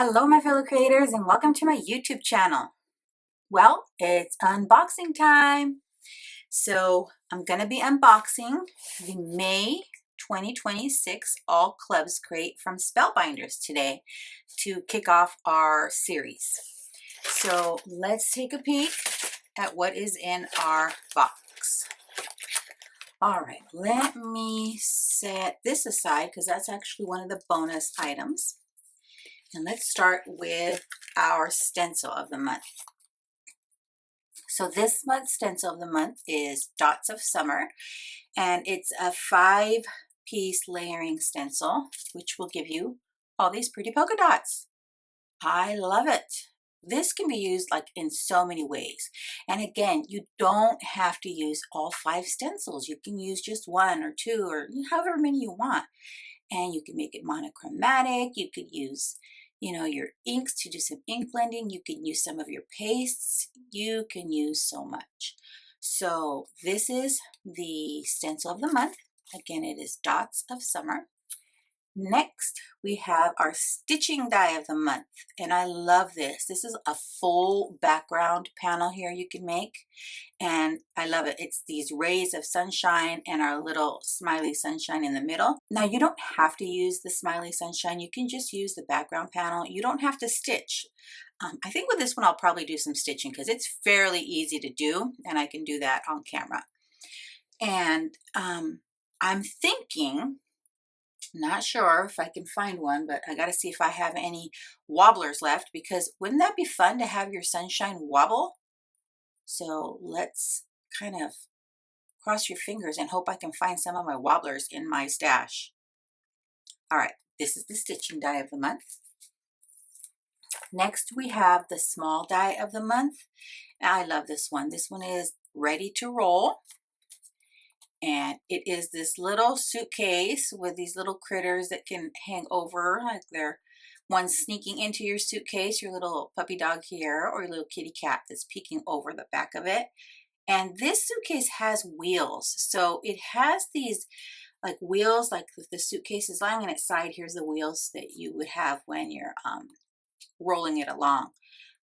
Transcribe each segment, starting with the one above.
Hello my fellow creators and welcome to my YouTube channel. Well, it's unboxing time. So I'm going to be unboxing the May 2026 All Clubs crate from Spellbinders today to kick off our series. So let's take a peek at what is in our box. All right, let me set this aside because that's actually one of the bonus items. And let's start with our stencil of the month. So this month's stencil of the month is Dots of Summer, and it's a 5-piece layering stencil, which will give you all these pretty polka dots. I love it. This can be used like in so many ways. And again, you don't have to use all 5 stencils. You can use just 1 or 2 or however many you want. And you can make it monochromatic. You could use, your inks to do some ink blending. You can use some of your pastes. You can use so much. So this is the stencil of the month. Again, it is Dots of Summer. Next, we have our stitching die of the month, and I love this. This is a full background panel here you can make, and I love it. It's these rays of sunshine and our little smiley sunshine in the middle. Now, you don't have to use the smiley sunshine. You can just use the background panel. You don't have to stitch. I think with this one, I'll probably do some stitching because it's fairly easy to do, and I can do that on camera. And I'm thinking, not sure if I can find one, but I got to see if I have any wobblers left, because wouldn't that be fun to have your sunshine wobble? So let's kind of cross your fingers and hope I can find some of my wobblers in my stash. All right, this is the stitching die of the month. Next, we have the small die of the month. I love this one. This one is Ready to Roll. And it is this little suitcase with these little critters that can hang over, like they're one sneaking into your suitcase, your little puppy dog here, or your little kitty cat that's peeking over the back of it. And this suitcase has wheels. So it has these like wheels, like if the suitcase is lying on its side, here's the wheels that you would have when you're rolling it along.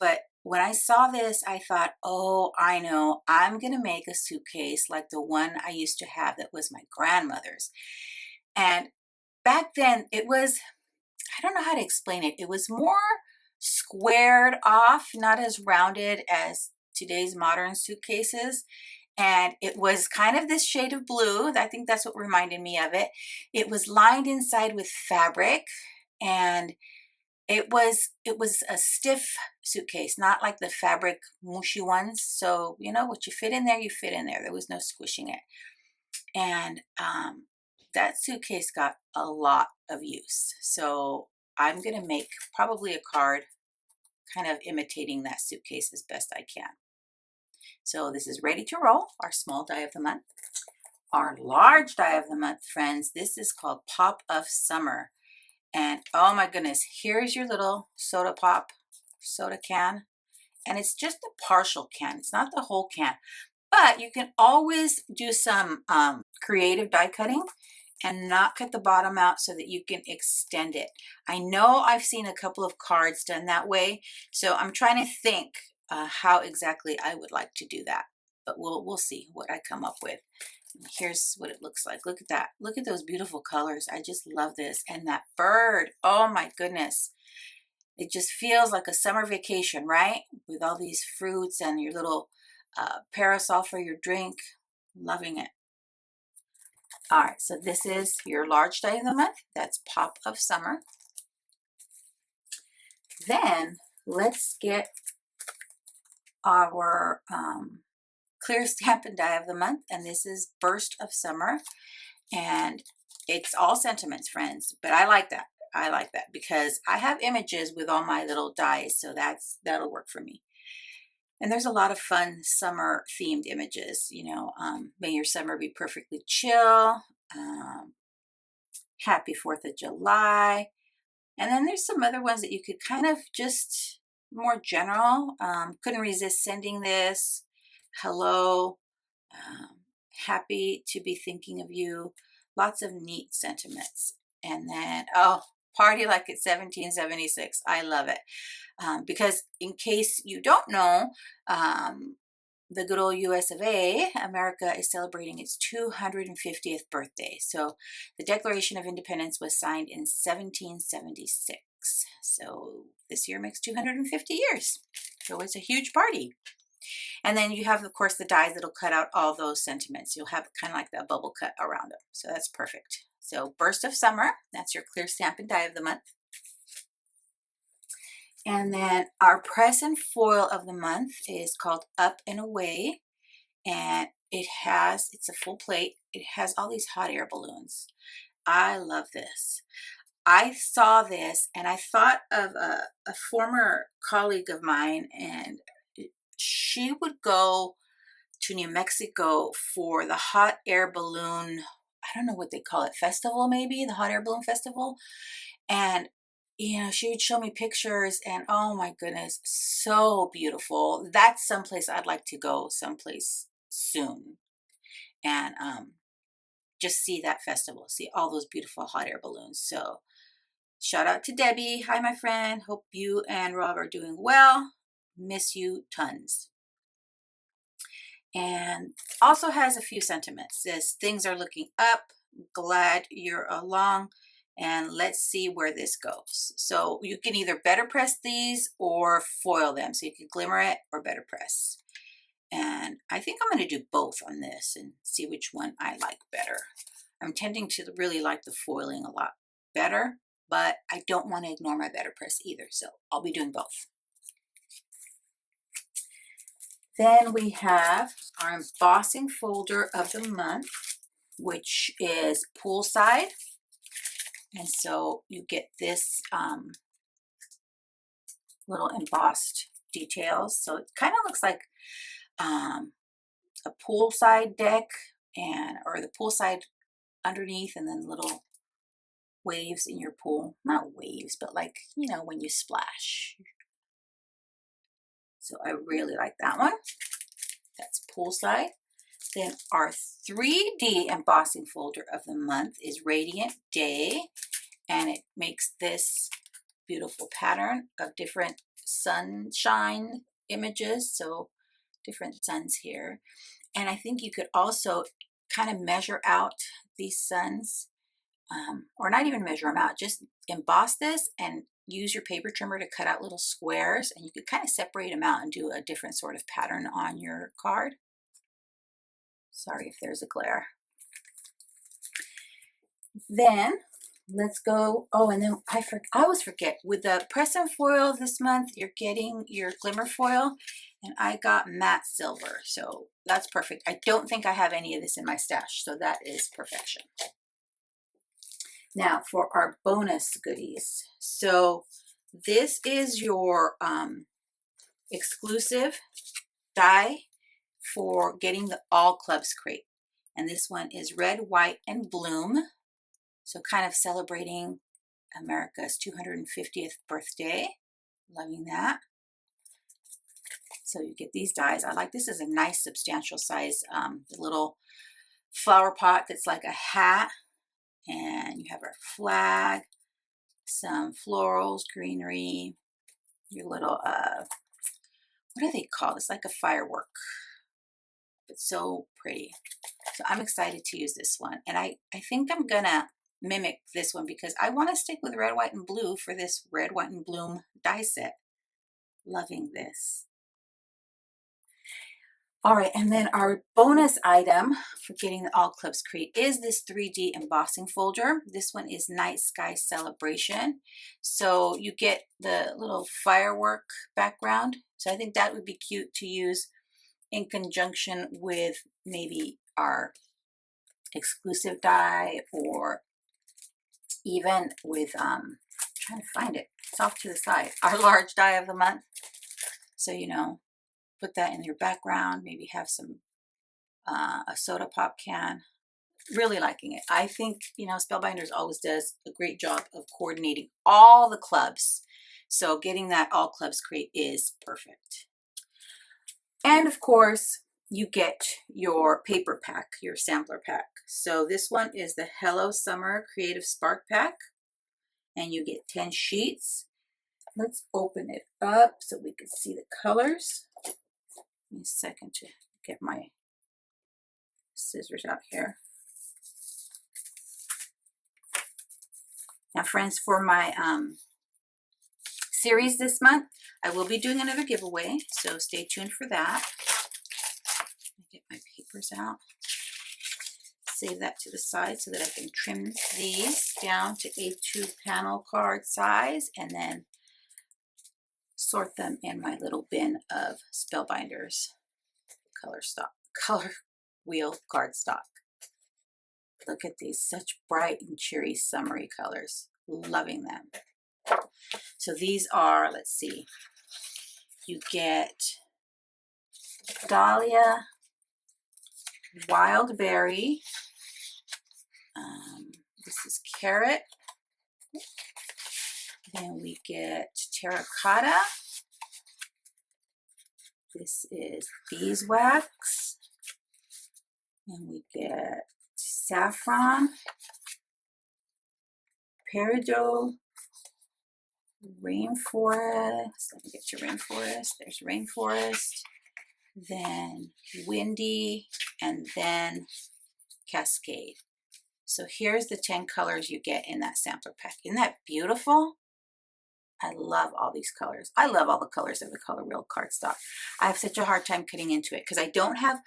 But when I saw this, I thought, oh, I know, I'm going to make a suitcase like the one I used to have that was my grandmother's. And back then it was, I don't know how to explain it. It was more squared off, not as rounded as today's modern suitcases. And it was kind of this shade of blue. I think that's what reminded me of it. It was lined inside with fabric, and it was a stiff suitcase, not like the fabric mushy ones. So, what you fit in there, you fit in there. There was no squishing it. And that suitcase got a lot of use. So I'm going to make probably a card kind of imitating that suitcase as best I can. So this is Ready to Roll, our small die of the month. Our large die of the month, friends, this is called Pop of Summer. And oh my goodness, here's your little soda pop, soda can. And it's just a partial can. It's not the whole can. But you can always do some creative die cutting and not cut the bottom out so that you can extend it. I know I've seen a couple of cards done that way. So I'm trying to think how exactly I would like to do that. But we'll see what I come up with. Here's what it looks like. Look at that. Look at those beautiful colors. I just love this. And that bird, oh my goodness. It just feels like a summer vacation, right? With all these fruits and your little parasol for your drink. Loving it. All right, so this is your large die of the month. That's Pop of Summer. Then let's get our clear Stampin' die of the month, and this is Burst of Summer, and it's all sentiments, friends, but I like that. I like that because I have images with all my little dies, so that'll work for me. And there's a lot of fun summer themed images, may your summer be perfectly chill, happy 4th of July, and then there's some other ones that you could kind of just more general. Couldn't resist sending this. Hello, happy to be thinking of you. Lots of neat sentiments. And then, oh, Party like it's 1776. I love it. Because in case you don't know, the good old US of A, America is celebrating its 250th birthday. So the Declaration of Independence was signed in 1776. So this year makes 250 years. So it's a huge party. And then you have, of course, the dies that'll cut out all those sentiments. You'll have kind of like that bubble cut around them. So that's perfect. So Burst of Summer, that's your clear Stampin' Die of the month. And then our press and foil of the month is called Up and Away. And it's a full plate. It has all these hot air balloons. I love this. I saw this and I thought of a former colleague of mine, and she would go to New Mexico for the hot air balloon, I don't know what they call it, festival maybe, the hot air balloon festival. And she would show me pictures and oh my goodness, so beautiful. That's someplace I'd like to go someplace soon and just see that festival, see all those beautiful hot air balloons. So shout out to Debbie. Hi, my friend. Hope you and Rob are doing well. Miss you tons. And also has a few sentiments. Says things are looking up. Glad you're along. And let's see where this goes. So you can either better press these or foil them. So you can glimmer it or better press. And I think I'm going to do both on this and see which one I like better. I'm tending to really like the foiling a lot better, but I don't want to ignore my better press either. So I'll be doing both. Then we have our embossing folder of the month, which is Poolside. And so you get this little embossed details. So it kind of looks like a poolside deck or the poolside underneath, and then little waves in your pool. Not waves, but like, when you splash. So I really like that one. That's Poolside. Then our 3D embossing folder of the month is Radiant Day, and it makes this beautiful pattern of different sunshine images, so different suns here. And I think you could also kind of measure out these suns, or not even measure them out, just emboss this and use your paper trimmer to cut out little squares, and you could kind of separate them out and do a different sort of pattern on your card. Sorry if there's a glare. Then let's go. Oh, and then I always forget, with the press and foil this month, you're getting your glimmer foil, and I got matte silver, so that's perfect. I don't think I have any of this in my stash, so that is perfection. Now for our bonus goodies. So this is your exclusive die for getting the All Clubs crate. And this one is Red, White, and Bloom. So kind of celebrating America's 250th birthday. Loving that. So you get these dies. I like this is a nice substantial size, the little flower pot that's like a hat. And you have our flag, some florals, greenery, your little, what do they call this? Like a firework. It's so pretty. So I'm excited to use this one. And I think I'm going to mimic this one because I want to stick with red, white, and blue for this Red, White, and Bloom die set. Loving this. All right, and then our bonus item for getting the All Clubs crate is this 3D embossing folder. This one is Night Sky Celebration. So you get the little firework background. So I think that would be cute to use in conjunction with maybe our exclusive die, or even with, trying to find it, it's off to the side, our large die of the month. So, put that in your background, maybe have some, a soda pop can. Really liking it. I think, Spellbinders always does a great job of coordinating all the clubs. So getting that All Clubs crate is perfect. And of course, you get your paper pack, your sampler pack. So this one is the Hello Summer Creative Spark Pack. and you get 10 sheets. Let's open it up so we can see the colors. Give me a second to get my scissors out here. Now friends, for my series this month, I will be doing another giveaway, so stay tuned for that. Let me get my papers out. Save that to the side so that I can trim these down to A2 panel card size and then sort them in my little bin of Spellbinders color wheel cardstock. Look at these, such bright and cheery summery colors. Loving them. So these are, let's see, you get Dahlia, Wild Berry, this is Carrot, then we get Terracotta, this is Beeswax, and we get Saffron, Peridot, Rainforest, let me get to Rainforest, there's Rainforest, then Windy, and then Cascade. So here's the 10 colors you get in that sampler pack. Isn't that beautiful? I love all these colors. I love all the colors of the color wheel cardstock. I have such a hard time cutting into it because I don't have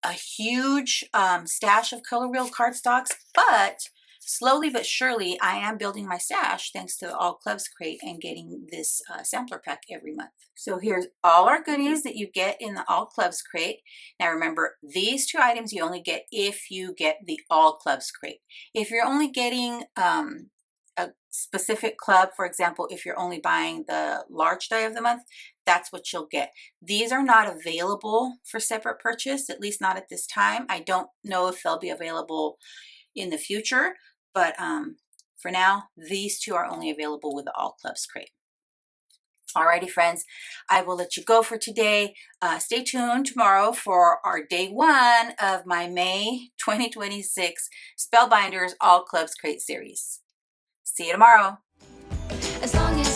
a huge stash of color wheel cardstocks, but slowly but surely I am building my stash thanks to the All Clubs crate and getting this sampler pack every month. So here's all our goodies that you get in the All Clubs crate. Now remember, these 2 items you only get if you get the All Clubs crate. If you're only getting a specific club, for example, if you're only buying the large die of the month, that's what you'll get. These are not available for separate purchase, at least not at this time. I don't know if they'll be available in the future, but for now, these 2 are only available with the All Clubs crate. Alrighty friends, I will let you go for today. Stay tuned tomorrow for our day 1 of my May 2026 Spellbinders All Clubs Crate series. See you tomorrow. As long as